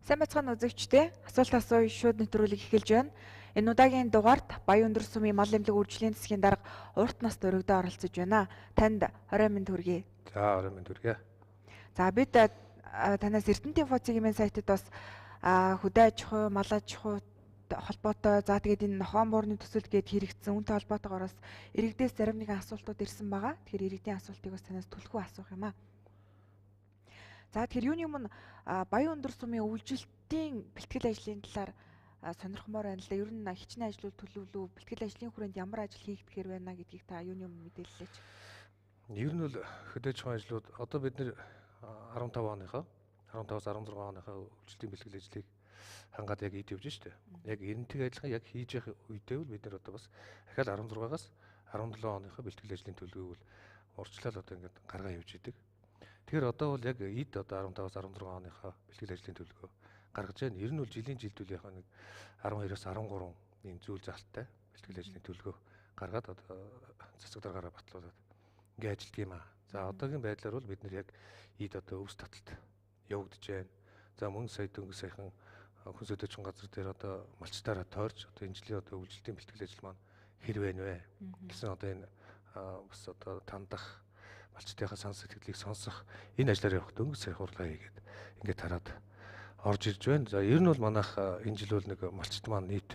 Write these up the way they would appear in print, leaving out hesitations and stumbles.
Сайн бацхан үзэгчдээ асуулт асууя шууд нэвтрүүлэг эхэлж байна. Энэ удаагийн дугаарт Баян өндөр сумын мал эмнэлэг үржлийн засгийн дарга урт нас дөрөгдөө оролцож байна. Танд орой минь төргий. За орой минь төргий. За бид танаас Эрдэнэтийн инфо-цэгийн сайтад бас хөдөө аж ахуй, мал аж ахуй холбоотой за тэгээд энэ нохоо муурны төсөл гээд хэрэгцсэн үүнтэй холбоотойгоор бас иргэдээс зарим нэгэн асуултууд ирсэн байгаа. Тэгэхээр иргэдийн асуултыг бас танаас түлхүү асуух юм аа. За тэгэхээр юуны өмнө Баян өндөр сумын үйлчлэлтийн бэлтгэл ажлын талаар сонирхмоор байна л да. Ер нь хичнээн ажлууд төлөвлөв, бэлтгэл ажлын хүрээнд ямар ажил хийгдэхэр байна гэдгийг та юуны өмнө мэдээллээч. Ер нь бол хөдөө аж ахуйн ажлууд одоо бид нэр 15 оныхоо 15-аас 16 оныхоо үйлчлэлтийн бэлтгэл ажлыг хангаад яг хийж явж штэ. Яг энэтхэг адилхан яг хийж явах үедээ бол бид нэр одоо бас дахиад 16-аас 17 оныхоо бэлтгэл ажлын төлөвийг бол урьдчилал одоо ингээд гаргаа явж идэг. Тэгэхээр одоо бол яг эд одоо 15-аас 16 оныхоо бэлтгэл ажлын төлөвөө гаргаж байна. Ер нь бол жилийн жилдүүлийнхаа нэг 12-аас 13 ийм зүйл залттай бэлтгэл ажлын төлөвөө гаргаад одоо засаг даргаараа батлуулаад ингээд ажилтг юм аа. За одоогийн байдлаар бол бид нэр яг эд одоо өвс таталт явагдаж байна. За мөн сая дөнгөж саяхан хүнс өдөөчн газар дээр одоо малчтаараа тойрч одоо энэ жилийн одоо үйлчлэлтийн бэлтгэл ажил маань хэр байна вэ гэсэн одоо энэ бас одоо тандах малчтынхаа санал сэтгэлийг сонсох энэ ажлаар явах дөнгөж сая хурлаа хийгээд ингээд тараад орж ирж байна. За ер нь бол манайх энэ жил бол нэг малчт маань нийт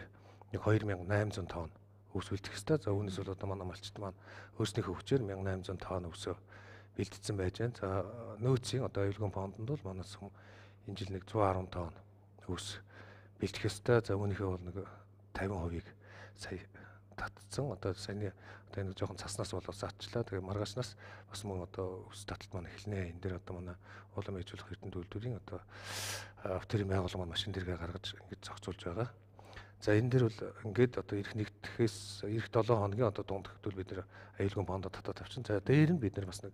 нэг 2800 тонн өвс бэлтгэх ёстой. За үүнээс бол одоо манай малчт маань өөрснийхөө хүчээр 1800 тонн өвсөө бэлтгэсэн байж байна. За нөөцийн одоо аюулгүй фондонд бол манай сум энэ жил нэг 110 тонн өвс бэлтгэх ёстой. За үүнийхээ бол нэг 50%-ийг сая татцсан. Одоо саяны одоо энэ жоохон цаснаас болоод затчлаа. Тэгээ маргаашнаас бас мөн одоо өвс таталт маань эхэлнэ. Энэ дээр одоо манай улам ээжүүлэх эрдэнэ үйлдвэрийн одоо автомобилийн байгууллага маань машин дэргээ гаргаж ингэж зохицуулж байгаа. За энэ дээр бол ингээд одоо ирэх нэгтгэхээс ирэх 7 хоногийн одоо дунд хэвдүүл бид нэр аюулгүй фондо татаад авчин. За дээр нь бид нар бас нэг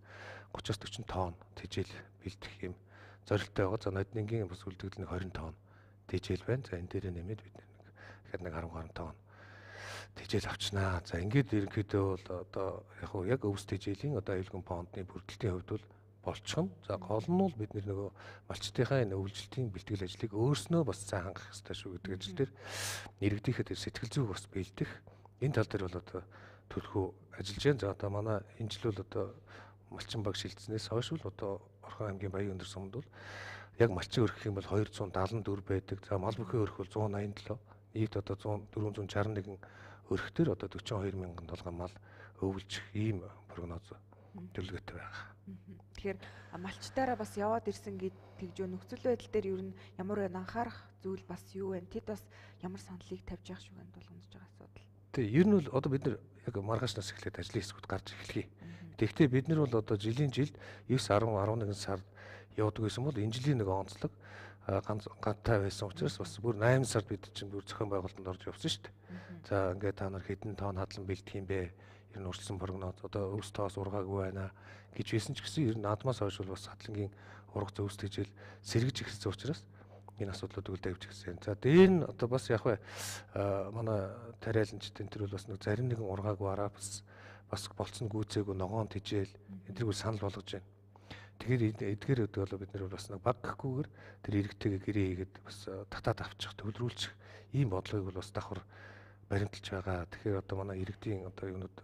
30-40 тонн тэжээл бэлдэх юм зорилттой байгаа. За ноднингийн бас үлдэгдэл нэг 20 тонн тэжээл байна. За энэ дээр нэмээд бид нэг дахиад нэг 10 тонн тэжээл авчнаа. За ингээд ерөнхийдөө бол одоо яг өвс тэжээлийн одоо аюулгүй фондны бүрдэлтийн хувьд бол болчихно. За гол нь бол бид нөгөө малчтынхаа энэ үйлчлэлтийн бэлтгэл ажлыг өөрснөө бас сайн хангах хэрэгтэй шүү гэдэг ажил дээр иргэдийнхээ тэр сэтгэл зүйг бас бэлдэх энэ тал дээр бол одоо төлхөө ажиллаж байна. За одоо манай энэ жил бол одоо малчин баг шилжснээс хойш бол одоо Орхон аймгийн Баян өндөр сумд бол яг малчин өргөх юм бол 274 байдаг. За мал бүхий өргөх бол 187. Нийт одоо 461 өргөх төр одоо 42,000 толгой мал өвлж ийм прогноз төлөвлөгөөтэй байгаа. Тэгэхээр малчтаараа бас яваад ирсэн тэгж нөхцөл байдал дээр ер нь ямар байна анхаарах зүйл бас юу вэ? Тэд бас ямар саналыг тавьж явах шиг байна болгоомж байгаа асуудал. Тэгээ ер нь бол одоо бид нар яг маргаашнаас эхлээд ажлын хэсгүүд гарч эхлэхий. Тэгэхдээ бид нар бол одоо жилийн жилд 9, 10, 11 сар явдаг гэсэн бол энэ жилийн нэг онцлог ганцтай байсан учраас бас бүр 8 сард бид чинь бүр зохион байгуулалтанд орж явсан шүү дээ. За ингээд та нар хэдэн тонн хадлан бэлдэх юм бэ? Ер нь урьдчилан прогноз одоо өвс тоос ургаагүй байна гэж байсан ч гэсэн ер нь наадмаас хойш бол бас хадлангийн ургац өвс тэжээл сэргэж ихсэн учраас энэ асуудлуудыг давж гисэн. За дээр нь одоо бас яг манай тариаланчд энэ төр бол бас нэг зарим нэгэн ургаагүй араа бас болцсон гүйцээгүй ногоон тэжээл энэ тэрийг санал болгож байна. Тэгэхээр эдгээр өдөө бол бид нар бас нэг баг гэхгүйгээр тэр иргэдтэйгээ гэрээ хийгээд бас татаад авчих төвлөрүүлчих ийм бодлогыг бол бас давхар баримталж байгаа. Тэгэхээр одоо манай иргэдийн одоо юунууд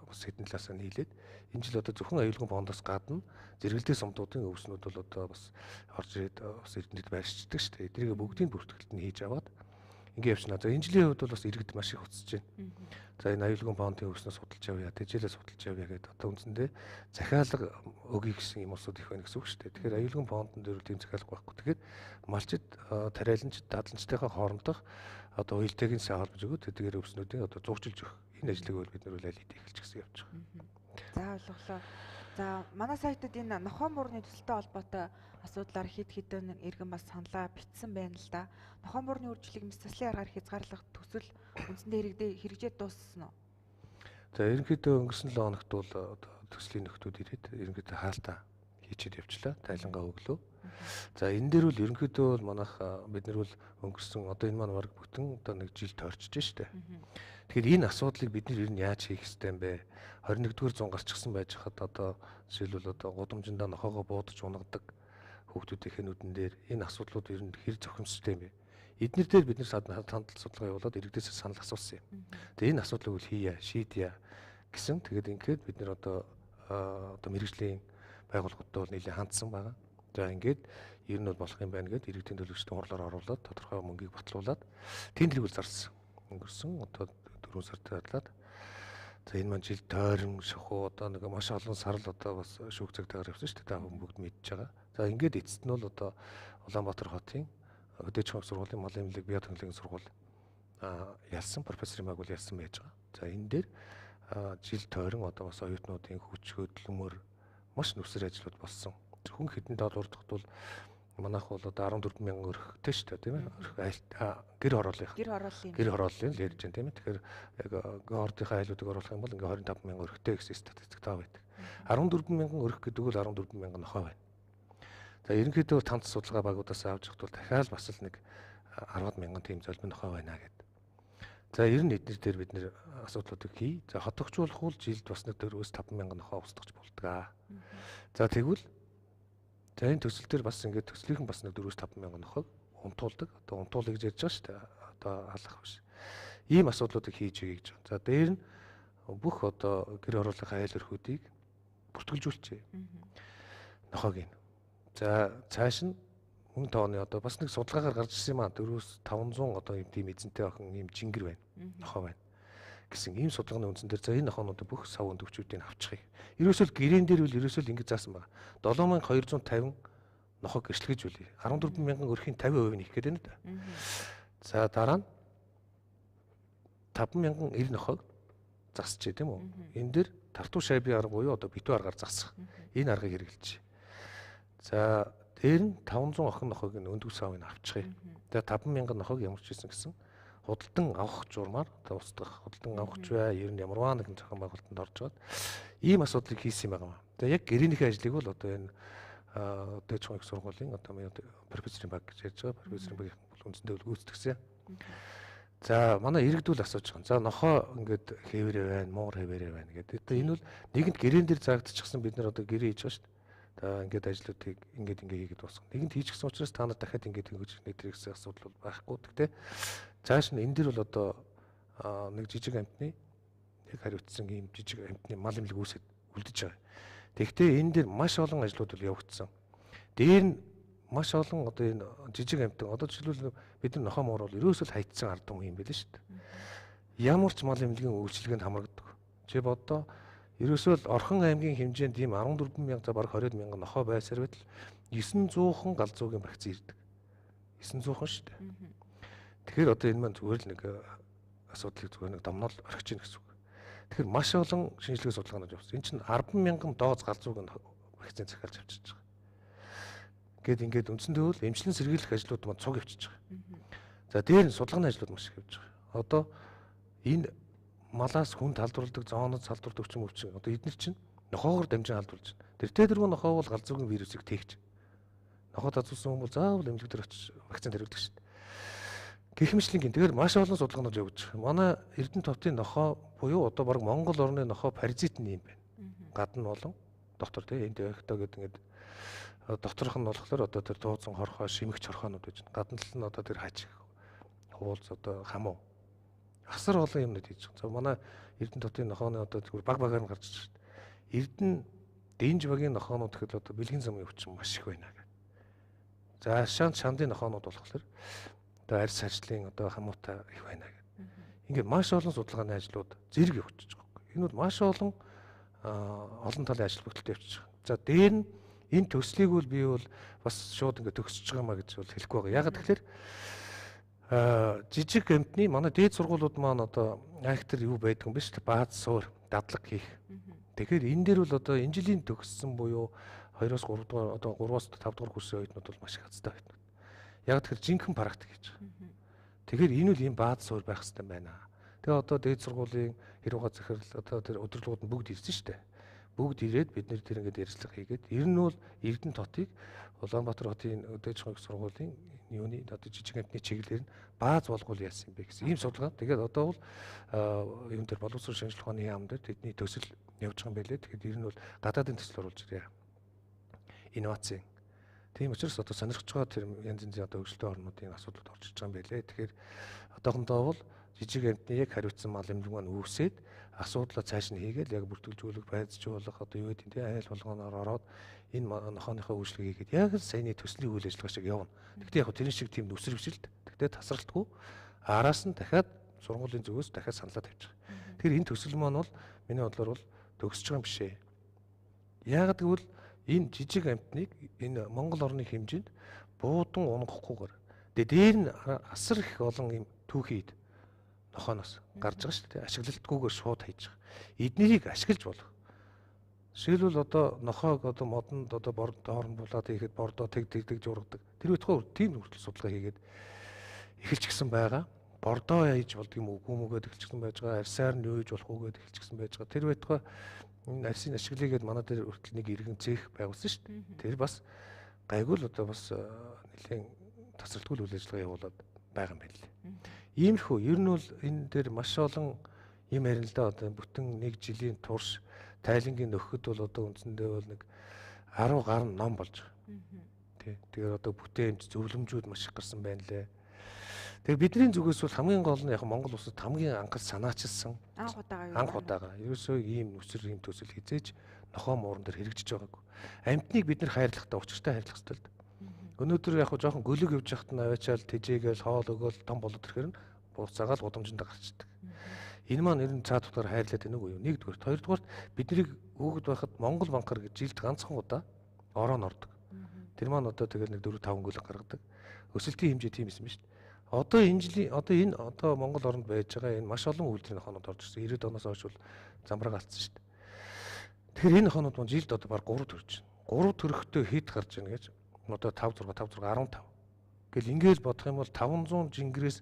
бас хэдэн талаас нь нийлээд энэ жил одоо зөвхөн аюулгүй фондоос гадна зэрэгэлдээ сумдуудын өвснүүд бол одоо бас орж ирээд бас эрдэнэт байршдаг шүү дээ. Эднийг бүгдийг бүртгэлт нь хийж аваад ингэ явчихна. За энэ жилийн хувьд бол бас иргэд маш их уцсаж байна. За энэ аюулгүй фондын өвснөөс судалж авъя, тэжээлээс судалж авъя гэдэг одоо үндсэндээ захиалга өгье гэсэн юм усуд их байна гэсэн үг шүү дээ. Тэгэхээр аюулгүй фондон дээр тийм захиалга байхгүй. Тэгэхээр малчид, тариаланчид, дадланчдынхаа хоорондох одоо уялдаагийн сайн холбож өгөөд тэдгээр өвснүүдийн одоо зурчилж өгөх энэ ажлыг бол бид нар аль хэдийн эхэлж гисэн явж байгаа. За ойлголоо. За манай сайтад энэ нохоо муурны төсөлтэй холбоотой асуудлаар хэд хэдэн иргэн бас саналаа бичсэн байна л да. Нохоо муурны үржлийг мэс заслын аргаар хязгаарлах төсөл үндсэндээ хэрэгжээд дууссан уу? За ерөнхийдөө өнгөрсөн 7 хоногт бол одоо төслийн нөхдүүд ирээд ерөнхийдөө хаалтаа хийчихэд явчлаа. Тайлангаа өглөө. За энэ дээр бол ерөнхийдөө бол манайх бид нар бол өнгөрсөн одоо энэ маань баг бүтэн одоо нэг жил тойрчж штэ. Тэгэхээр энэ асуудлыг бид нар ер нь яаж хийх ёстой юм бэ? 21-р зуун гарчихсан байж хад одоо жишээлбэл одоо гудамжиндаа нохоогоо буудаж унагадаг хүүхдүүдийн хэнүүдэн дээр энэ асуудлууд ер нь хэр зохимжтой юм бэ? Эднэр дээр бид нэр хандлт судалгаа явуулаад иргэдээс санал асуусан юм. Тэгээ энэ асуудлыг хийе, шийдье гэсэн. Тэгээд ингээд бид нэр одоо мэрэгжлийн байгууллагуудтай бол нэлээд хандсан байгаа. За ингээд ер нь бол болох юм байна гэд иргэдийн төлөвчдийн хурлаар оруулаад тодорхой мөнгийг батлуулаад тендерийг зарсан. Өнгөрсөн одоо 4 сард тадлаад. За энэ маань жил тойрон шахуу одоо нэг маш олон сарл одоо бас шүүх цагтаагаар явсан шүү дээ. Та бүхэн бүгд мэдж байгаа. За ингээд эцэст нь бол одоо Улаанбаатар хотын Хөдөөж хоног сургуулийн малын эмнэлэг биотехнологийн сургууль ялсан профессор Имаг бол ялсан байж байгаа. За энэ дээр жил тойрон одоо бас оюутнуудын хүч хөдөлмөр маш нүсэр ажлууд болсон. Зөвхөн хэдэн доллардахт бол манайх бол одоо 14 мянган өрхтэй шүү дээ тийм ээ. Гэр хорооллын л ярьж байна тийм ээ. Тэгэхээр яг ордынхаа айлуудыг оруулах юм бол ингээ 25 мянган өрхтэй гэсэн статистик таа байдаг. 14 мянган өрх гэдэг бол 14 мянган нохой байна. За ерөнхийдөө танц судалгаа багуудаас авч явахд бол дахиад бас л нэг 10 мянган тийм золбин нохой байна гэдэг. За ер нь эднэр дээр бид нэр асуудлуудыг хий. За хотогчуулах бол жилд бас нэг 4-5 мянган нохой устгаж болдог. За тэгвэл за энэ төсөл дээр бас ингээд төслийнхэн бас нэг 4-5 мянган нохойг унтуулдаг. Одоо унтуулъя гэж ярьж байгаа шүү дээ. Одоо халах биш. Ийм асуудлуудыг хийж өгье гэж байна. За дээр нь бүх одоо гэр хорооллын айл өрхүүдийг бүртгэлжүүлчихье. Нохойг. За цааш нь мөн тооны одоо бас нэг судалгаагаар гарч ирсэн юм аа 4-500 одоо юм тийм эзэнтэй охин юм жингэр байна. Нохой байна. Гэсэн ийм судалгааны үндсэн дээр за энэ нохоонуудыг бүх сав өндөвчүүдийг авчихъя. Ерөөсөө гэрээн дээр үл ерөөсөө ингэж заасан байна. 7250 нохой гэрчлэгэж үлээ. 14 мянган өрхийн 50% нь их гээд байна да. За дараа нь 5090 нохойг засчихъя тийм үү? Энэ дээр тартуу шайбын арга буюу одоо битүү аргаар засах. Энэ аргыг хэрэгжилж. За дээр нь 500 охин нохойг өндгөх савыг авчихъя. Тэгээ 5000 нохойг ямар ч хийсэн гэсэн худалдан авах журмаар одоо устгах худалдан авахч бай ер нь ямарваа нэгэн зохион байгуулалтанд орж байгаа. Ийм асуудлыг хийсэн юм байна. Тэгээ яг гэрээнийхээ ажлыг бол одоо энэ Хөдөөж хоног сургуулийн одоо профессорын баг гэж ярьж байгаа. Профессорын багийн бол үндсэндээ гүйцэтгэсэн. За манай иргэдүүл асууж байгаа. За нохоо ингээд хэвээрээ байна, муур хэвээрээ байна гэдэг. Одоо энэ бол нэгэнт гэрээн дээр заагдчихсан бид нар одоо гэрээ хийж байгаа шүү дээ. За ингээд ажлуудыг ингээд хийгээд дуусгах. Нэгэнт хийчихсэн учраас та нар дахиад ингээд ингэж нэтрэх гэсэн асуудал бол байхгүй. Гэхдээ цааш нь энэ дэр бол одоо нэг жижиг амтны яг хариуцсан ийм жижиг амтны мал эмнэлэг үүсэт үлдэж байгаа. Тэгэхдээ энэ дэр маш олон ажлууд бол явагдсан. Дээр нь маш олон одоо энэ жижиг амтан одоо жишээлбэл бид нар нохоо муур бол ерөөсөө хайцсан ард түмэн юм байл шүү дээ. Ямар ч мал эмнэлгийн үйлчилгээнд хамрагддаг. Чи бодоо ерөөсөө л Орхон аймгийн хэмжээнд ийм 14 мянга за бараг 20 мянган нохоо байсаар байтал 900хан галзуугийн вакцин ирдэг. 900хан шүү дээ. Тэгэхээр одоо энэ маань зүгээр л нэг асуудлыг зүгээр нэг домнол орхиж гин гэсэн үг. Тэгэхээр маш олон шинжилгээ судалгаанууд явуулсан. Энэ чинь 10 мянган дооз галзуугийн вакцин захиалж авчиж байгаа. Ингээд үндсэндээ бол эмчилэн сэргийлэх ажлууд маань цуг явчихж байгаа. За дээр нь судалгааны ажлууд маш их явж байгаа. Одоо энэ малаас хүн талдруулдаг, зооноос талдруулдаг ч юм уу чинь одоо эдгээр чинь нохоогоор дамжин халдуулж байна. Тэр Т4 нохоо бол галзуугийн вирусыг тээгч. Нохоо татуулсан хүн бол заавал эмнэлэг дээр очиж вакцин тавьдаг шүү дээ. Гэх мэтлэн тэгэхээр маш олон судалгаанууд явагдаж байгаа. Манай Эрдэнэ товтын нохоо буюу одоо баг Монгол орны нохоо паразит нь юм байна. Гадна болон дотор тийм энтерхто гэдэг ингээд доторх нь болохоор одоо тэр дууцсан хорхоо, шимэгч хорхоонууд байж байна. Гадна тал нь одоо тэр хажиг, хуулц одоо хамуу. Асар олон юмнууд хийж байгаа. За манай Эрдэнэ товтын нохооны одоо зүгээр баг багаар нь гарч ирж байна. Эрдэнэ Дэнж багийн нохоонууд гэхэд одоо бэлгийн замын өвчин маш их байна гэх. За шандын нохоонууд болохоор одоо арьс ажлын одоо хамуутай их байна гэх. Ингээд маш олон судалгааны ажлууд зэрэг явуулж байгаа. Энэ бол маш олон талын ажил бүтэлтэй явуулж байгаа. За дээр нь энэ төслийг бол би бол бас шууд ингээд төгсөж байгаа маа гэж бол хэлэхгүй байгаа. Яг тэгэхээр жижиг амтны манай дээд сургуулиуд маань одоо актер юу байдаг юм бэ шүү дээ. Бааз суур дадлаг хийх. Тэгэхээр энэ дээр бол одоо энэ жилийн төгссөн буюу 2-оос 3 дугаар одоо 3-оос 5 дугаар курсын оюутнууд бол маш их хацтай байна. Яг тэгэхээр жинхэнэ практик хийж байгаа. Тэгэхээр энэ үл ийм бааз суур байх хэрэгтэй байна. Тэгээ одоо дээд сургуулийн хэрүүга захирал одоо тэр удирдлагууд нь бүгд ирсэн шүү дээ. Бүгд ирээд бид нэр тэр ингээд ярилцлага хийгээд ер нь бол Эрдэнэ хотыг Улаанбаатар хотын Хөдөөж хоног сургуулийн юуны одоо жижиг амтны чиглэлээр нь бааз болгоул яасан юм бэ гэсэн ийм судалгаа. Тэгээд одоо бол юм дээр боловсрол шинжилгээ ухааны яам дээр тэдний төсөл явж байгаа юм байлээ. Тэгэхээр ер нь бол гадаадын төсөл оруулж ирээ. Инновацийн. Тийм учраас одоо сонирхож байгаа тэр янз янзын одоо хөгжилтэй орнуудын асуудлууд орж иж байгаа юм байлээ. Тэгэхээр одоохондоо бол жижиг амтны яг хариуцсан мал эмнэлэг маань үүсээд асуудлаа цааш нь хийгээл яг бүртгүүлжүүлэх, байцжуулах одоо юу гэдэг нь айл болгоноор ороод энэ нохооныхоо үйлчлэгийг хийгээд яг л саяны төслийн үйл ажиллагаа шиг явна. Гэхдээ яг тэрэн шиг тийм нүсрэгжилт, гэхдээ тасралтгүй араас нь дахиад сургуулийн зүгээс дахиад саналаа тавьчих. Тэгэхээр энэ төсөл маань бол миний бодлоор бол төгсөж байгаа юм биш ээ. Яг гэвэл энэ жижиг амтныг энэ Монгол орны хэмжээнд буудан унгахгүйгээр дээр нь асар их олон юм түүхийд нохооноос гарч байгаа шүү дээ. Ашиглалтгүйгээр шууд хайж байгаа. Эднэрийг ашиглаж болох. Жишээлбэл одоо нохоог одоо модонд одоо хоорон булаад хийхэд бордоо тэг жургадаг. Тэр байтугай тийм хүртэл судалгаа хийгээд эхэлж гисэн байгаа. Бордоо яаж болдг юм үгүй мөгөөд эхэлчихсэн байж байгаа. Арьсаар нь юу гэж болох үгээд эхэлчихсэн байж байгаа. Тэр байтугай энэ арьсын ашиглыгээд манай дээр хүртэл нэг иргэн цех байгуулсан шүү дээ. Тэр бас гайгүй л одоо бас нэлийн тасралтгүй үйл ажиллагаа явуулаад байгаа юм байна лээ. Иймэрхүү ер нь бол энэ дээр маш олон юм ярина л да. Одоо бүтэн нэг жилийн турш тайлангийн нөхөд бол одоо үндсэндээ бол нэг 10 гаруй ном болж байгаа. Тэгэхээр одоо бүтээмж зөвлөмжүүд маш их гарсан байна лээ. Тэгэхээр бидний зүгээс бол хамгийн гол нь яг Монгол улсад хамгийн анхад санаачилсан анх удаага ерөөсөө ийм нүсэр ийм төсөл хизээж нохоо мууран дээр хэрэгжиж байгаагүй. Амьтныг бид нар хайрлахтаа учиртай хайрлах хэрэгтэй л. Өнөөдөр яг жоохон гөлөг явж байхад нь аваачаал тэжээгээл хоол өгөөл том болоод ирэхээр нь буцаагаал гудамжинд гарчдаг. Энэ маань ер нь цаад утгаар хайрлаад байна уу юу? Нэгдүгээр, хоёрдугаар биднийг хөөгд байхад Монгол банкар гэж жилд ганцхан удаа ороо нордог. Тэр маань одоо тэгэл нэг 4-5 гөлөг гаргадаг. Өсөлтийн хэмжээ тийм юм шүү дээ. Одоо энэ жилийн одоо Монгол оронд байж байгаа энэ маш олон үйлдвэрийн нохоонууд орж ирсэн. 90-ад оноос хойш бол замбрааг алдсан шүү дээ. Тэгэхээр энэ нохоонууд маань жилд одоо баг 3 төрж байна. 3 төрөхтэй хэд гарч ийн гэж одоо 5 6 15. Гэл ингээл бодох юм бол 500 жингэрээс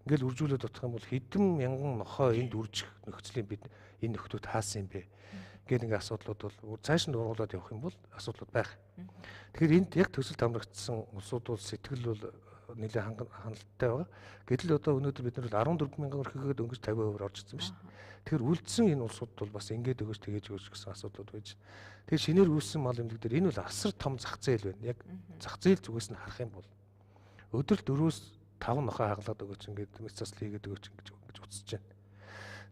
ингээл үржүүлээд бодох юм бол хэдэн мянган нохоо энд үржих нөхцөлийн бид энэ нөхдүүд хаасан юм бэ? Гэл ингээ асуудлууд бол цааш нь ургуулад явах юм бол асуудлууд байх. Тэгэхээр энд яг төсөл тамрагдсан улсууд бол сэтгэл бол нэлээд хангалттай байгаа. Гэтэл одоо өнөөдөр бид нар 14 мянган өрхөгээд өнгөж 50% орж ирсэн ба шүү. Тэгэхээр үлдсэн энэ улсууд бол бас ингээд өгөөж тэгээж өгөөж гэсэн асуудлууд байж. Тэгэхээр шинээр үүссэн мал эмнэлэг дээр энэ бол асар том зах зээл байна. Яг зах зээл зүгээс нь харах юм бол өдөрт 4-5 нохоо хаглаад өгөөч ингээд мэцэсл хийгээд өгөөч ингэж утсаж байна.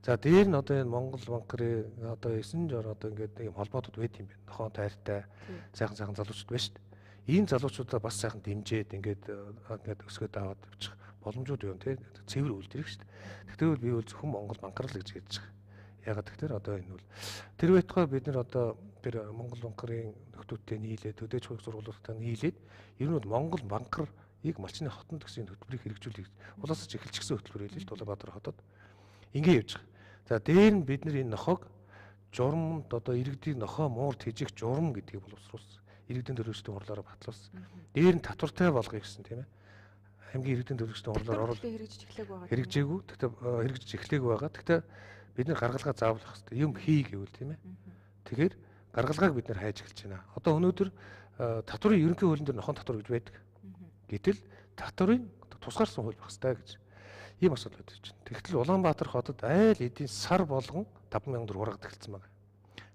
За дээр нь одоо энэ Монгол банкрын одоо 9 жор одоо ингээд ийм холбоотууд байт юм байна. Нохоо тайртай сайхан залуучууд байна шүү дээ. Ийм залуучуудаа бас сайхан дэмжиж ингээд өсгөөд аваад явчих боломжууд юу нэ цэвэр үйлдвэрх шүү дээ. Тэгвэл би бол зөвхөн Монгол банкар л гэж хэлж байгаа. Ягаад гэвэл одоо энэ бол тэр байтугай бид нар одоо тэр Монгол банкрын нөхдүүдтэй нийлээд төдөөж хөрөх сургуулиудтай нийлээд ер нь бол Монгол банкрыг малчны хотод гэсэн хөтөлбөрийг хэрэгжүүлэх улаас ч эхэлчихсэн хөтөлбөр хэлээ л Улаанбаатар хотод ингэ явж байгаа. За дээр нь бид нар энэ нохоог журамд одоо иргэдийн нохоо муур тэжих журам гэдгийг боловсруулсан. Иргэдийн төрөлжтийн хурлаараа батлуулсан. Дээр нь татвартай болгоё гэсэн тийм ээ. Хамгийн иргэдийн төрөлжтийн хурлаар оруулаад хэрэгжиж эхлэх байгаа. Хэрэгжээгүй. Тэгтээ хэрэгжиж эхлэегүй байгаа. Тэгтээ бид нар гаргалгаа заавлах хэрэгтэй. Юм хий гэвэл тийм ээ. Тэгэхээр гаргалгааг бид нар хайж эхэлж байна. Одоо өнөөдөр татварын ерөнхий хуулийн дээр нохон татвар гэж байдаг. Гэтэл татварын тусгаарсан хууль байх хэрэгтэй гэж ийм асуудал байдаг чинь. Тэгтэл Улаанбаатар хотод айл эдийн сар болгон 50000 төгрөг ургад эхэлсэн байна.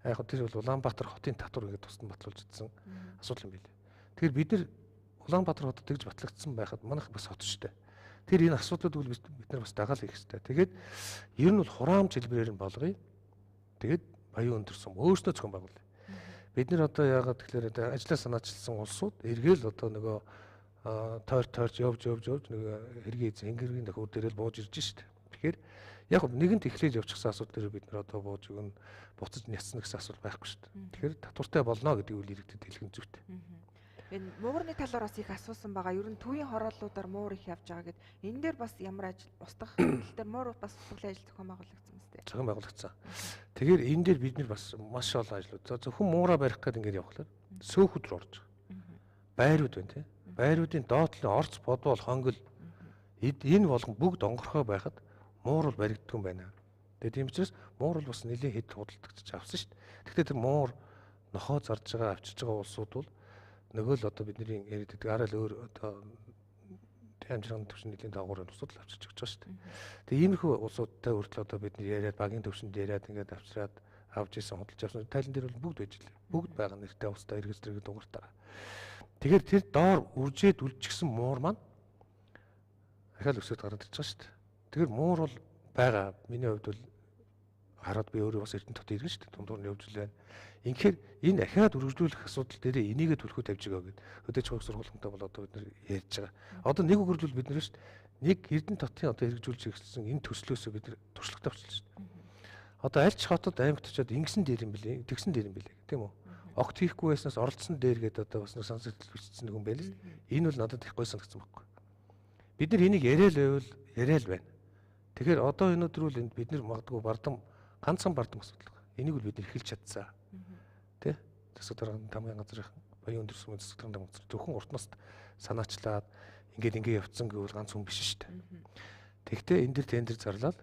Яг тэр бол Улаанбаатар хотын татвар ингээд тусад нь батлуулж идсэн асуудал юм билээ. Тэгэхээр бид нар Улаанбаатар хотод тэгж батлагдсан байхад манайх бас хот шүү дээ. Тэр энэ асуудлууд бид нар бас дагаал хийх хэрэгтэй. Тэгээд ер нь бол хураамж хэлбэрээр нь болгоё. Тэгээд баян өндөрсөн өөрснөө зохион байгуулъя. Бид нар одоо яагаад тэгэхээр ажлаа санаачилсан улсууд эргээл одоо нөгөө тойрч явж нэг хэргийн эзэн ингэргийн төхөр дээрэл бууж ирж шүү дээ. Тэгэхээр яг нэгэнт эхлээл явчихсан асуудал дээр бид нар одоо бууж өгнө буцаж няцна гэсэн асуудал байхгүй шүү дээ. Тэгэхээр татвартай болно гэдэг үйл иргэдэд хэлэх нь зүйтэй. Энэ муурны талаар бас их асуусан байгаа. Ер нь төвийн хорооллуудаар муур их явж байгаа гэд энэ дээр бас ямар ажил устгах тал дээр муур бас устгалын ажил зохион байгуулагдсан юм зү. Зохион байгуулагдсан. Тэгэхээр энэ дээр бид нар бас маш олон ажлууд. Зөвхөн муураа барих гэдэг ингээд явхлаар сөөхөд рүү орж байгаа. Байрууд байна тийм. Байруудын доотлын орц бодвол хонгол энэ болгон бүгд онгорхой байхад муур бол баригддаг юм байна. Тэгээ тийм учраас муур бол бас нэлийн хэд худалдагч авсан шүү дээ. Гэхдээ тэр муур нохоо зарж байгаа авчирж байгаа улсууд бол нөгөө л одоо бидний яриад байдаг арай л өөр одоо амжиргааны төвшин нэлийн дагуур улсууд л авчирч байгаа шүү дээ. Тэгээ иймэрхүү улсуудтай хүртэл одоо бид яриад багийн төвшөнд яриад ингээд авчираад авч исэн худалдаж авсан тайлан дээр бол бүгд байж лээ. Бүгд байгаа нэртэй улстай эргэжлэрэг дугартаа. Тэгэхээр тэр доор үржээд үлдчихсэн муур маань дахиад өсөд гараад ирж байгаа шүү дээ. Тэгэхээр муур бол байгаа. Миний хувьд бол хараад би өөрөө бас Эрдэнэ хотод иргэн шүү дээ. Дундуур нь явж л байна. Инхээр энэ ахиад үргэлжлүүлэх асуудал дээрээ энийгээ түлхүү тавьж байгаа гэдэг. Хөдөөж хойг сургалтынтай бол одоо бид нар ярьж байгаа. Одоо нэг үгэрдүүл бид нар шүү дээ. Нэг Эрдэнэ хотын одоо хэрэгжүүлж ирсэн энэ төслөөсөө бид нар туршлагатай болчихлоо шүү дээ. Одоо аль ч хотод аймагт очиод ингэсэн дээр юм бэлээ, тэгсэн дээр юм бэлээ, тийм үү? Огт хийхгүй байснаас оролцсон дээр гэдэг одоо бас нэг сонсогдол бичсэн хүн байл л. Энэ бол надад их гой санагдсан байхгүй. Бид нар энийг яриа л байна. Тэгэхээр одоо өнөөдөр бол энд бид нар магадгүй бардам ганцхан бардам асуудал байна. Энийг бол бид нар эхэлж чадсан. Тэ? Засаг дарганы тамгын газрынхан баян өндөр сүмийн засаг дарганы газар зөвхөн уртнаас санаачлаад ингээ явцсан гэвэл ганц хүн биш шүү дээ. Тэгвэл энэ дэр тендер зарлаад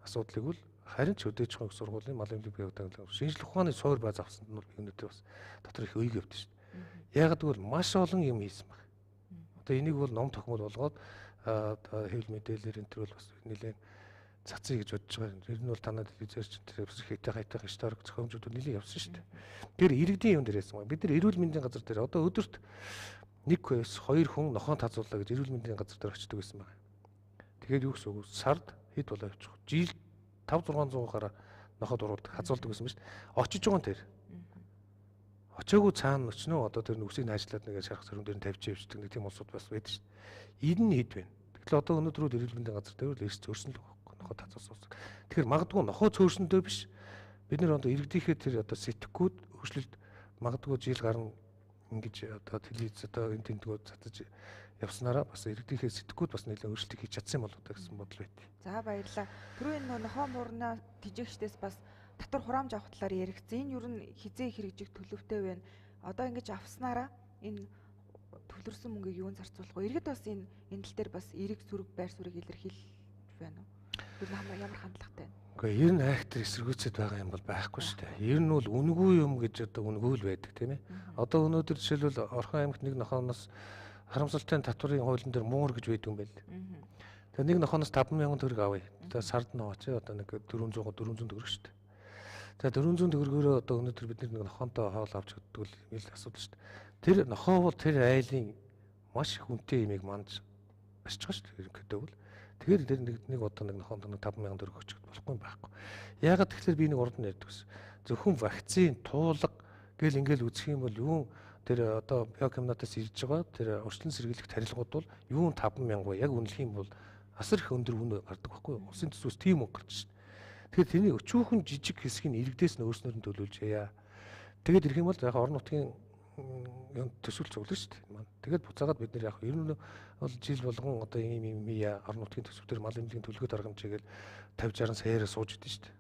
асуудлыг бол харин ч хөдөөж хойг сургуулийн малын бие удаа шинжлэх ухааны суур бааз авсанд нь бол би өнөөдөр бас дотор их өйг явдсан шүү дээ. Яагаад гэвэл маш олон юм хийсэн баг. Одоо энийг бол ном тохиомол болгоод хэвлэл мэдээлэлээр энэ төр бол бас нэлээд цацъя гэж бодож байгаа. Ер нь бол танад телевизээр ч хайтах историк зохиомжууд нэлээд явсан шүү дээ. Тэр иргэдийн юм дээр яасан ба бид нар эрүүл мэндийн газар дээр одоо өдөрт 1-2 хүн нохоон тазууллаа гэж эрүүл мэндийн газар дээр очдог байсан байна. Тэгэхээр юу гэсэн үг вэ? Сард хэд болоо явчих. Жил 5-600 гараа ноход уруудаг хазуулдаг гэсэн ба шүү дээ. Очиж байгаа нь тэр. Очоогүй цаана өчнөө одоо тэр нүсийг хайжлаад нэг шарах сөрөн дээр нь тавьж явждаг нэг тийм улсууд бас байдаг шүү дээ. Энэ нь хэд вэ? Тэгэхээр одоо өнөөдөр эрүүл мэндийн газар дээр л эрс зөрсөн л байхгүй ноход хазуулсан. Тэгэхээр магадгүй нохоо цөөрсөндөө биш. Бид нар одоо иргэдийнхээ тэр одоо сэтгэхүйд хөгжлөлт магадгүй жил гарна ингэж одоо телевиз одоо энэ тэмдгүүд цацаж явснараа бас иргэдийнхээ сэтгэхүйд бас нэлээд өөрчлөлт хийж чадсан болоо гэсэн бодол байт. За баярлалаа. Түрүү энэ нохоо муурнаа тижээгчдээс бас татвар хураамж авах талаар яригдсан. Энэ юу н хизээ хэрэгжих төлөвтэй байна. Одоо ингэж авснараа энэ төвлөрсөн мөнгийг юунд зарцуулах вэ? Иргэд бас энэ тал дээр бас эрэг сүрэг байр суурийг илэрхийлж байна уу? Тэр ямар хандлагатай байна? Гэхдээ ер нь айхтар эсэргүүцэд байгаа юм бол байхгүй шүү дээ. Ер нь бол үнгүй юм гэж одоо үнгүй л байдаг тийм ээ. Одоо өнөөдөр жишээлбэл Орхон аймагт нэг нохооноос харамсалтай татварын хуулийн дээр муур гэж байдаг юм байл. Тэгээ нэг нохооноос 50000 төгрөг авъя. Тэгээ сард нь аваач одоо нэг 400 төгрөг шүү дээ. За 400 төгрөгөөрөө одоо өнөөдөр бид нэг нохоонтой хоол авч өгдөг л юм л асуудал шүү дээ. Тэр нохоо бол тэр айлын маш их үнэтэй юмыг мандж ашиж байгаа шүү дээ. Ерөнхийдөө бол тэгэхээр тэр нэг одоо нэг нохоонд 50000 төгрөг өгч болохгүй юм байхгүй. Яагаад тэгэхээр би нэг урд нь ярьдаг гэсэн. Зөвхөн вакцин, туулга гэл ингээл үзэх юм бол юун тэр одоо биохимнатаас ирж байгаа тэр урьдчилан сэргийлэх тарилгууд бол юун 50000 вэ? Яг үнэлэх юм бол асар их өндөр үнэ гардаг байхгүй юу? Улсын төсвөөс тийм үг гарч шин. Тэгэхээр тэрний өчүүхэн жижиг хэсгийг иргэдээс нь өөрснөр нь төлөвлөж яа. Тэгээд ирэх юм бол яг орон нутгийн төсвөл цуглаа шүү дээ. Маань. Тэгээд буцаагаад бид нэр яг ер нь бол жил болгон одоо ийм яа орон нутгийн төсвөлтөр мал эмнэлгийн төлөвлөгөө дарга хэмжээгээл 50-60 саяараа сууж идэв шүү дээ.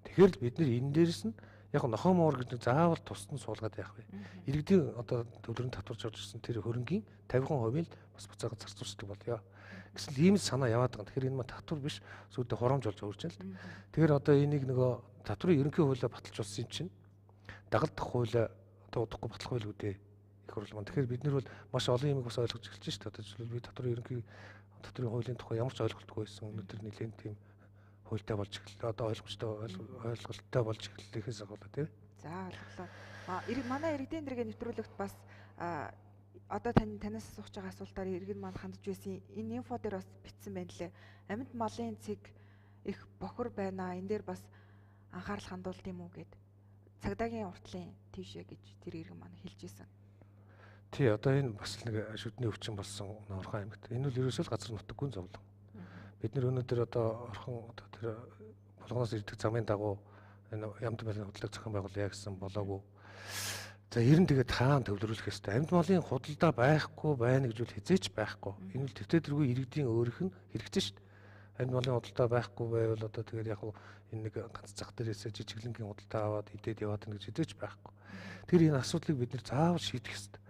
Тэгэхээр л бид нэр энэ дээрс нь яг нохоо муур гэж заавал тусдан суулгаад яах вэ? Иргэдийн одоо төвлөрийн татварч орж ирсэн тэр хөрөнгийн 50% л бас буцаагаад зарцуулдаг болёо. Гэсэн ийм санаа яваад байгаа. Тэгэхээр энэ маа татвар биш сүйдээ хурамж болж өөрчн л. Тэгэхээр одоо энийг нөгөө татврын ерөнхий хуулиа баталж болсон чинь дагалдах хуулиа одоо удахгүй батлах хууль үүдээ их хурлаа. Тэгэхээр бид нар бол маш олон юмыг бас ойлгож эхэлж шүү дээ. Одоо жишээлбэл би татврын ерөнхий татврын хуулийн тухай ямар ч ойлголтгүй байсан. Өнөөдөр нэлээд тийм хуультай болж эхэллээ. Одоо ойлголттой болж эхэллээхээс агуулаа тийм. За ойлголоо. Манай иргэдийн дэргээ нэвтрүүлэгт бас одоо танаас асууж байгаа асуултаар иргэн маань хандж байсан энэ инфо дээр бас бичсэн байна лээ. Амьд малын цэг их бохор байна. Энэ дээр бас анхаарал хандуулт юм уу гэд цагдаагийн уртлын тийшээ гэж тэр иргэн маань хэлж ирсэн. Тий, одоо энэ бас нэг шүдний өвчин болсон Орхон аймагт. Энэ бол ерөөсөө л газар нутаггүй зовлон. Бид нар өнөөдөр одоо Орхон одоо тэр болгоноос ирдэг замын дагуу энэ ямт малын хөдлөг зохион байгуулъя гэсэн болоогүй. За ер нь тэгээд хаан төвлөрүүлэх ёстой. Амьд малын худалдаа байхгүй байна гэж бол хизээч байхгүй. Энэ бол төвтэйдэргүй иргэдийн өөрийнх нь хэрэгцээ шүү дээ. Амьд малын худалдаа байхгүй байвал одоо тэгээд яг энэ нэг ганц зах дээрээс жижиглэнгийн худалдаа аваад идээд яваад нэг хизээч байхгүй. Тэр энэ асуудлыг бид нэр заавал шийдэх ёстой.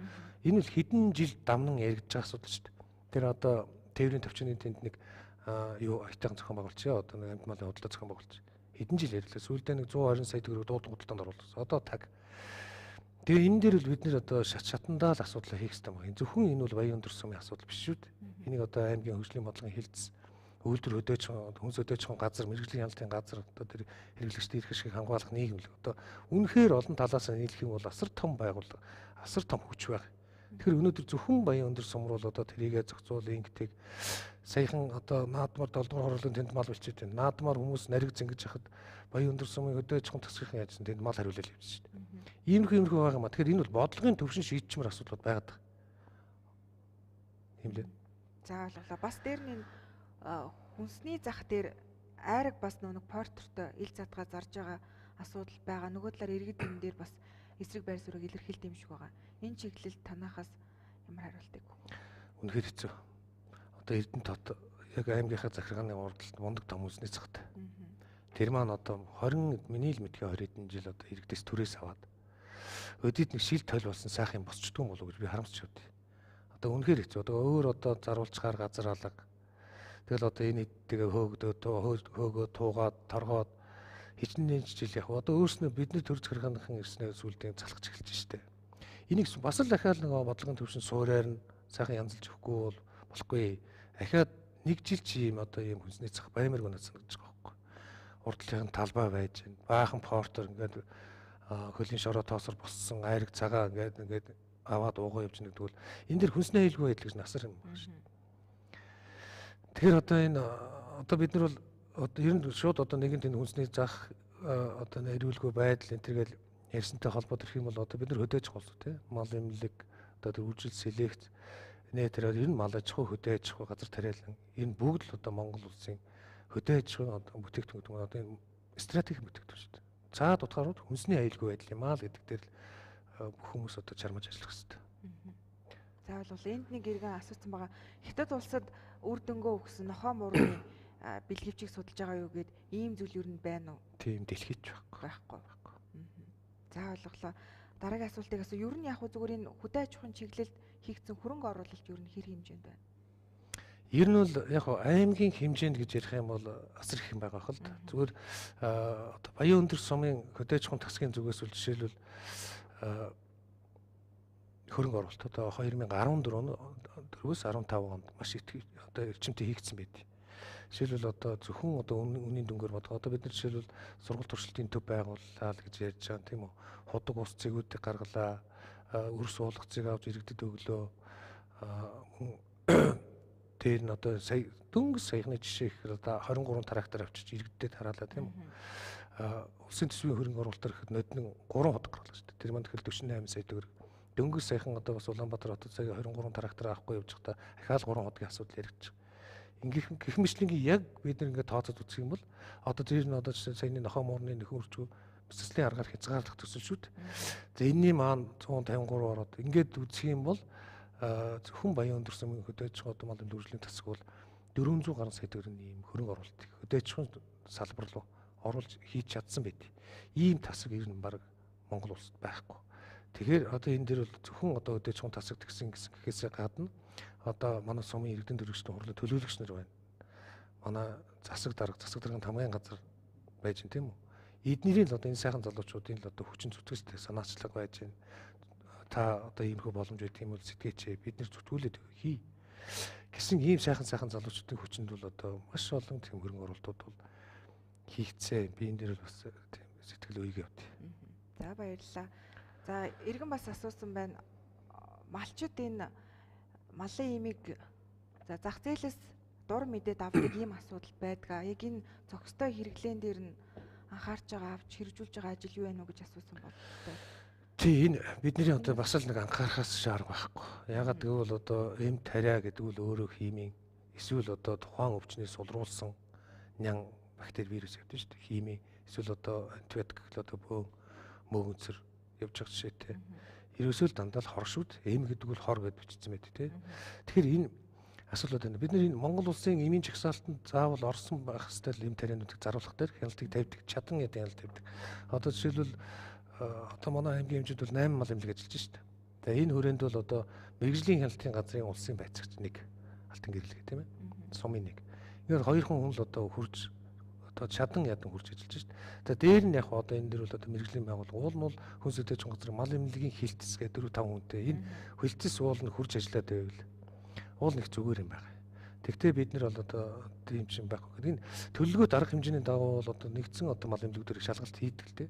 Энэ бол хэдэн жил дамнан яригдж байгаа асуудал шүү дээ. Тэр одоо тээврийн төвчний тэнд нэг юу айтайхан зохион байгуулчихъя. Одоо нэг амьд малын худалдаа зохион байгуулж. Хэдэн жил ярилаа. Сүүлдээ нэг 120 сая төгрөг дуудан худалдаанд оруулсан. Одоо таг. Тэгээ энэ дээр л бид нэр одоо шатандаа л асуудал хийх хэрэгтэй байна. Зөвхөн энэ бол баян өндөр сумын асуудал биш шүү дээ. Энийг одоо аймгийн хөгжлийн бодлогын хилцс үйлдвэр хөдөөж хүнс хөдөөж газар мэрэгжлийн хяналтын газар одоо тэр хэрэглэгчдийн эрх ашиг хамгаалах нийгэм л одоо үнэхээр олон талаас нь нийлэх юм бол асар том байгууллага, асар том хүч байх. Тэгэхээр өнөөдөр зөвхөн баян өндөр сум бол одоо тэрийгэ зохицуул ингэдэг саяхан одоо наадмаар 7 дугаар хорлын тэнд мал болчиход байна. Наадмаар хүмүүс нариг зингэж хахад баян өндөр сумын хөдөөж хон тасгийнхын яажсан тэнд мал хариулал явуулж шүү дээ. Иймэрхүү байгаа юм а. Тэгэхээр энэ бол бодлогын төвшин шийдчмэр асуудлууд байгаад байгаа юм лээ. За болголоо. Бас дээр нь хүнсний зах дээр айраг бас нэг портертой ил задгаа зарж байгаа асуудал байгаа. Нөгөө талаар иргэд энэ дээр бас эсрэг байр суурийг илэрхийлдэг юм шиг байгаа. Энэ чиглэлд танахаас ямар хариултыг өгөх вэ? Үнэхээр хэцүү. Одоо Эрдэнэ тот яг аймгийнхаа захиргааны урдалд мундаг том хүнсний цагтай. Тэр маань одоо 20 миний л мэдхийн 20 хэдэн жил одоо иргэдээс түрээс аваад өдөрт нэг шил тойл болсон сайхан юм босчдгүй болов гэж би харамсч байна. Одоо үнэхээр хэцүү. Одоо өөр одоо заруулчгаар газар алга. Тэгэл одоо энэ эдтэйгээ хөөгөө туугаад торгоод хичнээн жижил яг одоо өөрснөө бидний төр захиргааныхан ирснээр сүлдээ залхаж эхэлж штэ. Энийг бас л дахиад нэг бодлогын төвшин суураар нь сайхан янзалж өгөхгүй бол болохгүй. Ахиад нэг жил чи юм одоо ийм хүнсний цах баймар гонод санагдаж байгаа байхгүй. Урдлын талбай байж байна. Баахан портер ингээд хөлийн шороо тоосор боссон айраг цагаа ингээд аваад уугаа явж нэгдвэл энэ дэр хүнсний аюулгүй байдал гэж насар юм байна шүү дээ. Тэгэхээр одоо энэ одоо бид нар бол одоо ер нь шууд одоо нэгэнт энэ хүнсний зах одоо нэрвэлгүй байдал энэ төргээл ярьсантай холбоод ирэх юм бол одоо бид нар хөдөөж болсон тийм мал эмнэлэг одоо тэр үржил селекц нэтэр ер нь мал аж ахуй хөдөө аж ахуй газар тариалан энэ бүгд л одоо Монгол улсын хөдөө аж ахуйн одоо бүтээгдэхүүн одоо энэ стратеги бүтээгдэхүүн шүү дээ. Цаад утгаарууд хүнсний аюулгүй байдал юм аа л гэдэг дээр бүх хүмүүс одоо чармаж ажиллах хэрэгтэй. За бол энд нэг иргэн асуусан байгаа. Хятад улсад үр дөнгөө өгсөн нохоо муурны бэлгэвчийг судалж байгаа юу гэд ийм зүйл юу байна уу? Тийм дэлхийч байхгүй. За болголоо. Дараагийн асуултыг асуу. Ер нь яг зүгээр энэ хөдөө аж ахуйн чиглэлд хийгдсэн хөрөнгө оруулалт ер нь хэр хэмжээнд байна? Ер нь бол яг аймгийн хэмжээнд гэж ярих юм бол асар их юм байгаа хэл та. Зүгээр одоо баян өндөр сумын хөдөө аж ахуйн тасгийн зүгээс үл жишээлбэл хөрөнгө оруулалт одоо 2014-өөс 15 онд маш их одоо эрчимтэй хийгдсэн байдгийг. Жишээлбэл одоо зөвхөн одоо үнийн дүнгээр бодгоо одоо бид нар жишээлбэл сургалт туршилтын төв байгууллаа л гэж ярьж байгаа тийм үү. Худаг ус цэгүүдийг гаргалаа, өр суулгацыг авч иргэдэд өглөө. Тэр нь одоо сая дөнгөж саяхны жишээ гэхээр одоо 23 трактор авчиж иргэдэд хараалаа тийм үү. Улсын төсвийн хөрөнгө оруулалтаар ихэд нодны 3 худаг гаргалаа шүү дээ. Тэр маань тэгэхээр 48 сая төгрөг. Дөнгөж саяхан одоо бас Улаанбаатар хотод сая 23 трактор авахгүй явж байхдаа ахаал 3 худгийн асуудал яригдчих. Гэх мэтлэнгийн яг бид нэг ингээд тооцоод үзэх юм бол одоо тэр нь одоо саяны нохоо муурны нөхөрчгүй бэлтгэлийн аргаар хязгаарлах төсөл шүү дээ. За энэний маань 153 ороод ингээд үзэх юм бол зөвхөн баян өндөр сумын хөдөө аж ахуй мал дөрвөлжлийн тасаг бол 400 гаруй сая төгрөгийн ийм хөрөнгө оруулалт хөдөө аж ахуйн салбар руу оруулж хийж чадсан байт. Ийм тасаг ер нь баг Монгол улсад байхгүй. Тэгэхээр одоо энэ дээр бол зөвхөн одоо хөдөө аж ахуйн тасаг тэгсэн гэхээсээ гадна одоо манай сумын иргэдийн дөрвөлжлийн хурлын төлөөлөгч нар байна. Манай засаг даргын тамгын газар байж гэн тийм үү. Эднэрийн л одоо энэ сайхан залуучуудын л одоо хүчин зүтгэжтэй санаачлаг байж гэн. Та одоо иймэрхүү боломж өгөх юм бол сэтгээч бид нэр зүтгүүлээд хий. Гэсэн ийм сайхан залуучуудын хүчинд бол одоо маш олон тийм хөрөнгө оруулалтууд бол хийгдсэн. Би энэ дээр бас тийм сэтгэл үеиг явт. За баярлалаа. За иргэн бас асуусан байна. Малчид энэ малын имийг за зах зээлээс дур мэдээд авдаг ийм асуудал байдгаа. Яг энэ зохистой хэрэглэн дээр нь анхаарч байгаа авч хэрэгжүүлж байгаа ажил юу вэ гэж асуусан байна. Тийм энэ бидний одоо бас л нэг анхаарахаас шаарга байхгүй. Ягаад гэвэл одоо эм тариа гэдэг үл өөрөө химийн эсвэл одоо тухайн өвчнээ сулруулсан нян бактери вирус гэдэг шүү дээ. Химийн эсвэл одоо антибиотик гэл одоо мөөгөнцөр явж байгаа жишээтэй. Ерөөсөө л дандаа л хор шүү дээ. Эм гэдэг бол хор гэж бичсэн байдаг тийм. Тэгэхээр энэ асуудлууд байна. Бид нар энэ Монгол улсын эмийн жагсаалтанд заавал орсон байх хэвэл эм тариануудыг заруулах дээр хяналтыг тавьдаг, чадан ядан хяналт тавьдаг. Одоо жишээлбэл одоо манай аймгийн хэмжээнд бол 8 мал эмнэлэг ажиллаж шүү дээ. Тэгээ энэ хүрээнд бол одоо мэрэгжлийн хяналтын газрын улсын байцаагч нэг алтан гэрлэг тийм ээ. Сумын нэг. Ингээд 2 хүн л одоо хурж одоо чадан ядан хурж ажиллаж шүү дээ. За дээр нь яг одоо энэ дэр бол одоо мэрэгжлийн байгууллага уул нь бол хүн сэдвэж газрын мал эмнэлгийн хилтэс гэдэг 4 5 хүнтэй энэ хилтэс уул нь хурж ажиллаад байвал уул нэг зүгээр юм байна. Тэгвэл бид нар бол одоо тийм юм байхгүй. Энэ төлөвлөгөө дарга хэмжээний дагуу бол одоо нэгдсэн одоо мал эмнэлэг дээр шалгалт хийдэг л дээ.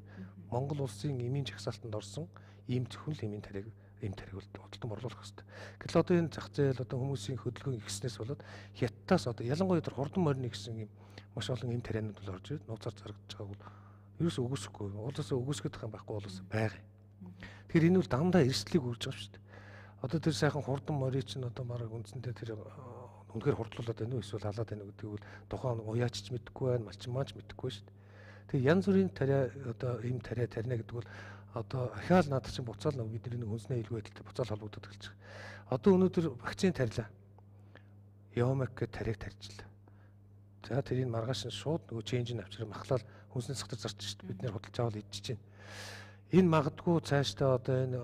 Монгол улсын эмийн жагсаалтанд орсон ийм зөвхөн л эмийн тариаг ийм тариг бол худалдан оруулах хэрэгтэй. Гэтэл одоо энэ зах зээл одоо хүмүүсийн хөдөлгөөн ихснээс болоод хятадаас одоо ялангуяа тэр хурдан морины гэсэн ийм маш олон ийм тарианууд бол орж ирээд нууцаар зарагдж байгааг бол ерөөсөө үгүйсэхгүй. Уулаасаа үгүйсгэх юм байхгүй болоос байгаа юм. Тэгэхээр энэ бол дандаа эрсдлийг үүсгэж байгаа шүү дээ. Одоо тэр сайхан хурдан морийг чинь одоо мараг үндсэндээ тэр үнэхээр хурдлуулад байна уу эсвэл халаад байна уу гэдгийг бол тухайн уяач ч мэдэхгүй байна, малчин маань ч мэдэхгүй шүү дээ. Тэгээ янз бүрийн тариа одоо ийм тарина гэдэг бол одоо ахаал наад чинь буцаал бидний хүнснээ илгүй байдалтай буцаал холбогдоод эхэлж байгаа. Одоо өнөөдөр вакцины тарилаа. Явмак гэдэг тариг тарьжлаа. За тэрийг маргааш нь шууд нөгөө ченжин авчраа махлал хүнснээ сахтар зарч шүү дээ. Бид нэр худалдаж аваад идчихэж байна. Энэ магадгүй цаашдаа одоо энэ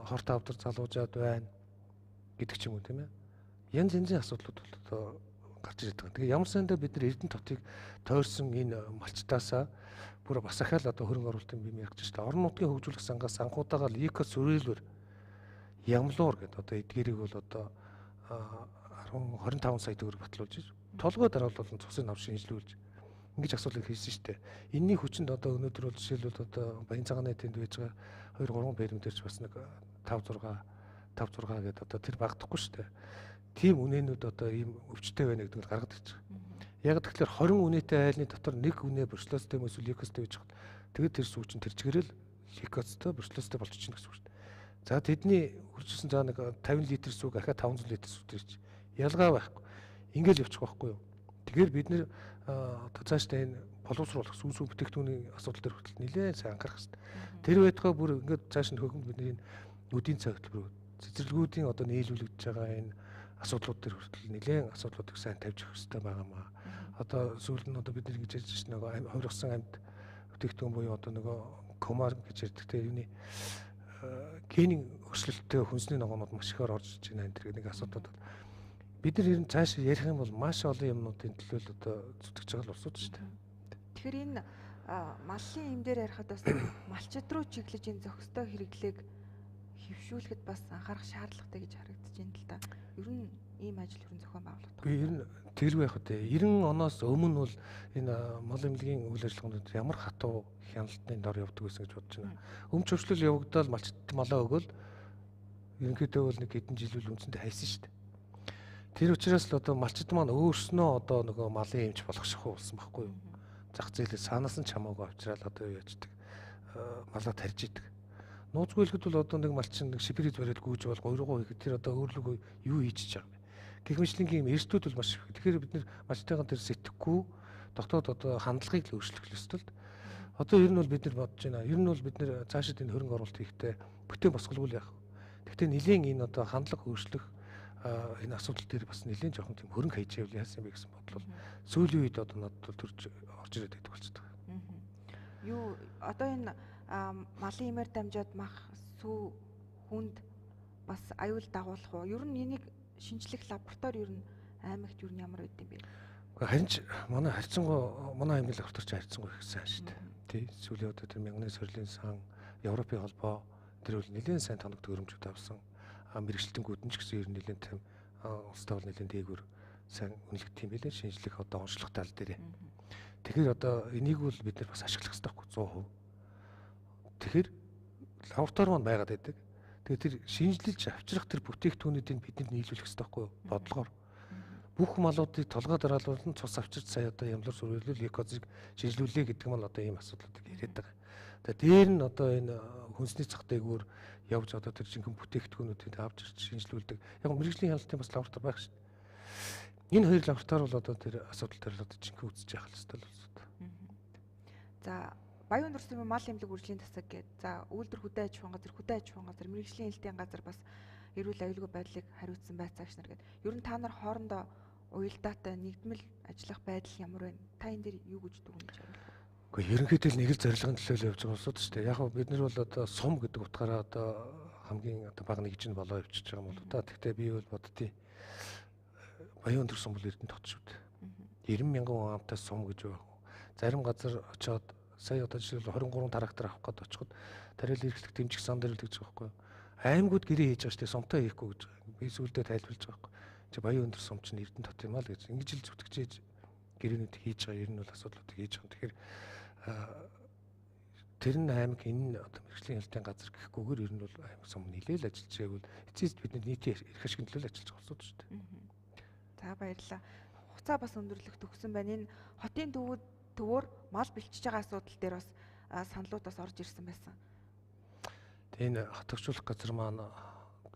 хорт авдар залуужаад байна гэдэг ч юм уу тийм ээ. Янз янзын асуудлууд бол одоо гарч ирээд байгаа. Тэгээ ямар сандаа бид нар Эрдэнэ хотыг тойрсон энэ малчтаасаа бүр бас ахаал одоо хөрөнгө оруулалтын бим ягч шүү дээ. Орон нутгийн хөгжүүлэх сангаас санхуутаагаар эко сүрээлбэр ямлуур гэдэг одоо эдгээрийг бол одоо 25 сая төгрөг батлуулж байна. Толгой дараалал цусын авч шинжилүүлж ингэж асуудал хийсэн шүү дээ. Энэний хүчинд одоо өнөөдөр бол жишээлбэл одоо Баян цагааны тэнд байж байгаа 2 3 баримтэрч бас нэг 5 6 гэдэг одоо тэр багтахгүй шүү дээ. Тийм үнэнүүд одоо ийм өвчтэй байна гэдэг нь гаргаад ирж байгаа. Яг тэгэхээр 20 үнэтэй айлны дотор нэг үнэ борчлоостой эсвэл экостой байж байгаа. Тэгээд тэр сүүчин тэр чигээрэл экостой борчлоостой болчихно гэсэн үг шүү дээ. За тэдний хурцсан заа нэг 50 литр сүг ахаа 500 литр сүг төрч. Ялгаа байхгүй. Ингээл явчих байхгүй юу. Тэгэхээр бид нэр одоо цаашдаа энэ боловсруулах сүүн бүтээгдэхүүний асуудал дээр хүртэл нэлээд сайн анхаарах хэрэгтэй. Тэр байтугай бүр ингээд цааш нь хөгөнд бидний үдийн цаг хөтөлбөр цэцэрлэгүүдийн одоо нийлүүлэгдэж байгаа энэ асуудлууд дээр хүртэл нэлээд асуудлуудыг сайн тавьж өгөх хэрэгтэй байгаамаа. Одоо сүүл нь одоо бид нэг гэж ярьж байгаа нөгөө хувиргасан амьд бүтээгдэхүүн буюу одоо нөгөө комар гэж ярьдаг те юуны генийн өрсөлдөлтөй хүнсний ногоонууд маш ихээр орж иж байна энэ нэг асуудлууд. Бид нар ер нь цааш ярих юм бол маш олон юмнуудын төлөө л одоо зүтгэж байгаа л улсууд шүү дээ. Тэгэхээр энэ малын юм дээр ярихад бас малчид руу чиглэж энэ зохистой хэрэглээг хөвшүүлэхэд бас анхаарах шаардлагатай гэж харагдаж байна л да. Ер нь ийм ажил ер нь зохион байгуулагдах. Үгүй ер нь тэргүй байх үү. 90 оноос өмнө бол энэ мал эмнэлгийн үйл ажиллагаанд ямар хатуу хяналтны дор явдаг байсан гэж бодож байна. Өмч өвчлөл явагдаад малчид малаа өгөөл ерөнхийдөө бол нэг хэдэн жил үл үндсэндээ хайсан шүү дээ. Тэр учраас л одоо малчид маань өөрснөө одоо нөгөө малын эмч болох шахуу болсон байхгүй юу? Зах зээлээ санаас нь чамаагүй авчраад одоо юу яждаг малаа тарьж идэг. Нууцгүй хэлэхэд бол одоо нэг малчин нэг шибрид бариад гүйж бол 3 хийхэд тэр одоо өөрлөгөө юу хийж байгаа юм. Гэх мэтлэнгийн юм эрсдүүд бол маш их. Тэгэхээр бид нэр малчтайгаа тэр сэтгэхгүй дотоод одоо хандлагыг л өөрчлөх ёстой л. Одоо ер нь бол бид нар бодож байна. Ер нь бол бид нэр цаашид энэ хөрөнгө оруулалт хийхдээ бүтээн босголгүй яах вэ? Гэхдээ нэлийн энэ одоо хандлага өөрчлөх энэ асуудал дээр бас нэлийн жоохон тийм хөрөнгө хийж байвал яасан бэ гэсэн бодол бол сүүлийн үед одоо надад төрж орж ирээд байдаг болчиход байгаа. Юу одоо энэ малын имээр дамжаад мах сүү хүнд бас аюул дагуулах уу? Ер нь энийг шинжлэх лаборатори ер нь аймагт ер нь ямар байд юм бэ? Харин ч манай харьцангуй манай аймгийн лабораторич харьцангуй их сайн шүү дээ. Тий сүүлийн удаа тэр мянганы сорилын сан Европын холбоо тэр бол нэлээд сайн тоног төгрөмжүүд авсан. Мэргэжилтэнгүүд нь ч гэсэн ер нь нэлээд тийм улстай бол нэлээд дээгүүр сайн үнэлэгдэх юм билээ шинжлэх одоо онцлог тал дээр. Тэгэхээр одоо энийг бол бид нар бас ашиглах хэрэгтэй байхгүй 100%. Тэгэхээр лаборатори маань байгаад байдаг. Тэгээд тэр шинжилж авчрах тэр бүтээгдэхүүнүүдийг бид нар нийлүүлэх хэрэгтэй байхгүй юу? Бодлогоор. Бүх малуудыг толгой дараалуулсан цус авчирч сая одоо ямлар сүрүүлэл экозыг шинжилүүлээ гэдэг нь одоо ийм асуудлуудыг яриад байгаа. Тэгээд дээр нь одоо энэ хүнсний цах дээгүүр явж одоо тэр жинхэнэ бүтээгдэхүүнүүдийг авч ирж шинжилүүлдэг. Яг мэргэжлийн хяналтын бас лаборатори байх шүү дээ. Энэ хоёр лаборатори бол одоо тэр асуудал дээр л одоо жинхэнэ үзэж явах хэрэгтэй л байна. За Баян Нурсын мал эмнэлэг үржлийн засаг гэдэг. За үйлдвэр хөдөө аж ахуйн газар, мэргэжлийн хэлтийн газар бас эрүүл аюулгүй байдлыг хариуцсан байцаагч нар гэдэг. Ер нь та нар хоорондоо уялдаатай нэгдмэл ажиллах байдал ямар байна? Та энэ дээр юу гэж дүгнэж байна? Гэхдээ ерөнхийдөө нэг л зорилгын төлөө л явж байгаа улсууд шүү дээ. Яг нь бид нар бол одоо сум гэдэг утгаараа одоо хамгийн одоо бага нэгж нь болоо явчихж байгаа юм бол та. Гэхдээ би бол боддتي Баян Өндөр сум бол Эрдэнэ тот шүү дээ. 90 мянган амтай сум гэж байна. Зарим газар очиод сая одоо жишээлбэл 23 трактор авах гээд очиход тариал эрхлэх дэмжих сан дээр л гэж байгаа байхгүй юу? Аймагуд гэрээ хийж байгаа шүү дээ. Сумтай хийхгүй гэж байгаа. Би сүүлдээ тайлбарлаж байгаа байхгүй. Чи Баян Өндөр сум чинь Эрдэнэ тот юм аа л гэж. Ингэж л зүтгэж гэрээнүүд хийж байгаа. Ер нь бол асуудлуудыг хийж байгаа. Тэгэхээр тэр нь аймаг энэ одоо мэрэгжлийн хяналтын газар гэхгүйгээр ер нь бол аймаг сум нийлээл ажиллаж байвал эцэст бидний нийтийн эрх ашигын төлөө ажиллаж байгаа улсууд шүү дээ. За баярлалаа. Хугацаа бас өндөрлөх төгсөн байна. Энэ хотын төвөөр мал бэлчиж байгаа асуудал дээр бас саналууд бас орж ирсэн байсан. Тэгээ энэ хатагчуулах газар маань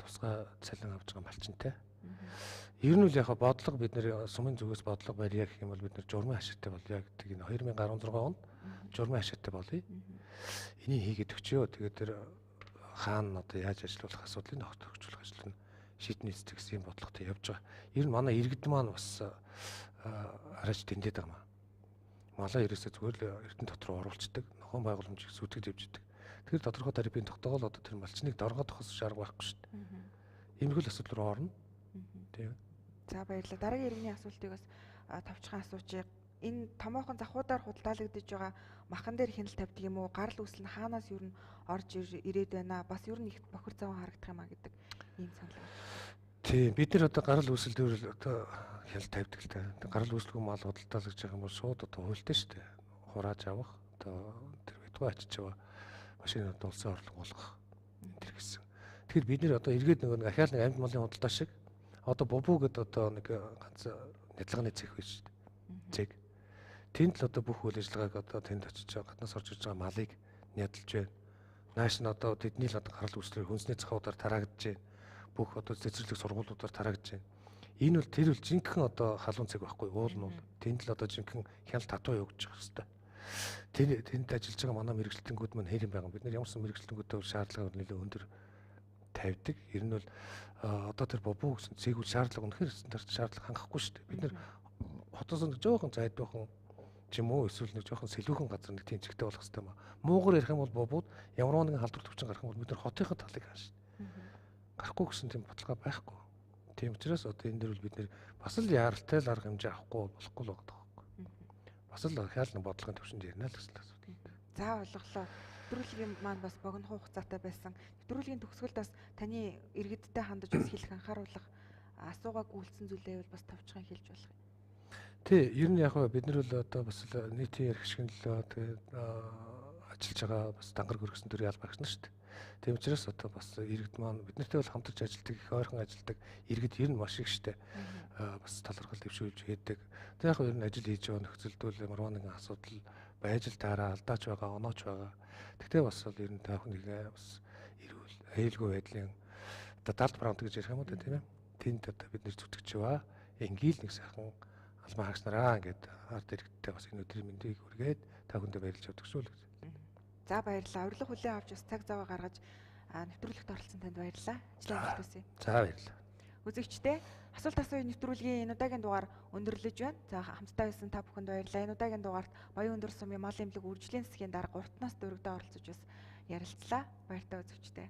тусгай цалин авч байгаа малчинтай. Ер нь л яг бодлого бид нэр сумын зүгээс бодлого барья гэх юм бол бид нэр журмын хашаатай болъё гэдэг энэ 2016 онд журмын хашаатай болъё. Энийг хийгээд өгчөө. Тэгээд тэр хаана одоо яаж ажиллах асуудлыг хатагчуулах ажил нь шийднэ эцэг гэсэн бодлоготой явж байгаа. Ер нь манай иргэд маань бас арайч тэндэд байгаа маа. Малаа ерөөсөө зүгээр л эрдэнэ дотор оруулцдаг, нохойн байгууламжийг сүтгэж явждаг. Тэгэхээр тодорхой тарифын тогтоогол одоо тэр малчныг доргоод тохос шаарга байхгүй шүү дээ. Иймэрхүү асуудал руу орно. Тийм. За баярлалаа. Дараагийн иргэний асуултыг бас товчхон асуучих. Энэ томоохон захуудаар худалдаалагдж байгаа махан дээр хяналт тавьдаг юм уу? Гарал үүсэл нь хаанаас юу н орж ирээд байна? Бас юу н их бохир заван харагдах юм а гэдэг ийм санал байна. Тийм. Бид нар одоо гарал үүсэл дээр одоо хяналт тавьдаг л та. Гарал үүсэлгүй мал худалдаалж байгаа юм бол шууд одоо хуультай шүү дээ. Хурааж авах, одоо тэр битгий ачиж аваа машинууд улсын орлого болгох энэ гэсэн. Тэгэхээр бид нэр одоо эргээд нэг ахаал нэг амьд малын худалдаа шиг одоо бубуу гэдэг одоо нэг ганц нядлагын цэг биш шүү дээ. Цэг. Тэнд л одоо бүх үйл ажиллагааг одоо тэнд очиж гаднаас орж ирж байгаа малыг нядалж байна. Нааш нь одоо тэдний л одоо гарал үүслэр хүнсний захуудаар тараагдж байна. Бүх одоо цэцэрлэг сургуулиудаар тараагдж байна. Энэ бол тэр үл жинхэнэ одоо халуун цэг байхгүй уул нь бол тэнд л одоо жинхэнэ хяналт татвар өгч явах хэрэгтэй. Тэнд ажиллаж байгаа манай мэрэгчлэлтэнгүүд маань хэр юм байгаа. Бид нар ямар ч мэрэгчлэлтэнгүүдтэй шаардлага нэлээд өндөр тавьдаг. Ер нь бол одоо тэр бобуу гэсэн цэгүүл шаардлага үнэхээр стандарт шаардлага хангахгүй шүү дээ. Бид нар хотоос нэг жоохон зайдуухан ч юм уу эсвэл нэг жоохон сэлүүхэн газар нэг тийм зэгтэй болох хэрэгтэй маа. Муугар ярих юм бол бобууд ямар нэгэн халдвар төвчин гарах юм бол бид нар хотынхаа талыг хаана шүү дээ. Гарахгүй гэсэн тийм бодлого байхгүй. Тийм учраас одоо энэ дэр бол бид нэр бас л яаралтай л арга хэмжээ авахгүй болохгүй л байгаа байхгүй. Бас л хяалны бодлогын төвшөнд ярина л гэсэн асуудал. За ойлголоо. Нэвтрүүлгийн маань бас богино хугацаатай байсан. Нэвтрүүлгийн төгсгөлд бас таны иргэдтэй хандаж бас хэлэх анхааруулах асуугаагүй үлдсэн зүйлээ бол бас товчхон хэлж болох юм. Тий, ер нь яг бид нар бол одоо бас нийтийн эрх ашиглалаа тэгээд ажиллаж байгаа бас дангар хөргөсөн төрлийн албаа гэсэн шүү дээ. Тийм учраас одоо бас иргэд маань бид нартай бол хамтарч ажилладаг, их ойрхон ажилладаг иргэд ер нь маш их штэ. Бас талархал дэвшүүлж хийдэг. Тэгээд яг ер нь ажил хийж байгаа нөхцөлдөл ямар нэгэн асуудал байж л таараа алдаач байгаа, онооч байгаа. Тэгтээ бас бол ер нь таах нэг бас эрүүл, аюулгүй байдлын одоо далд браунт гэж ярих юм уу тийм ээ. Тэнд одоо бид нэр зүтгэж байгаа. Ингээл нэг сайхан албан хаагч нараа ингээд ард иргэдтэй бас энэ өдрийн мэндийг хүргээд та бүхэндээ баярлж өгдөг шүү л гэж. За баярлалаа. Урилга хүлээн авч бас цаг зав гаргаж нэвтрүүлэгт оролцсон танд баярлалаа. Ажлаа хэлбэсэй. За баярлалаа. Үзэгчдээ асуулт асууя нэвтрүүлгийн энэ удаагийн дугаар өндөрлөж байна. За хамтдаа байсан та бүхэнд баярлалаа. Энэ удаагийн дугаарт Баян өндөр сумын мал эмнэлэг үржлийн засгийн дарга Уртнаас дөрөвдөө оролцож бас ярилцлаа. Баяртай үзэгчдээ.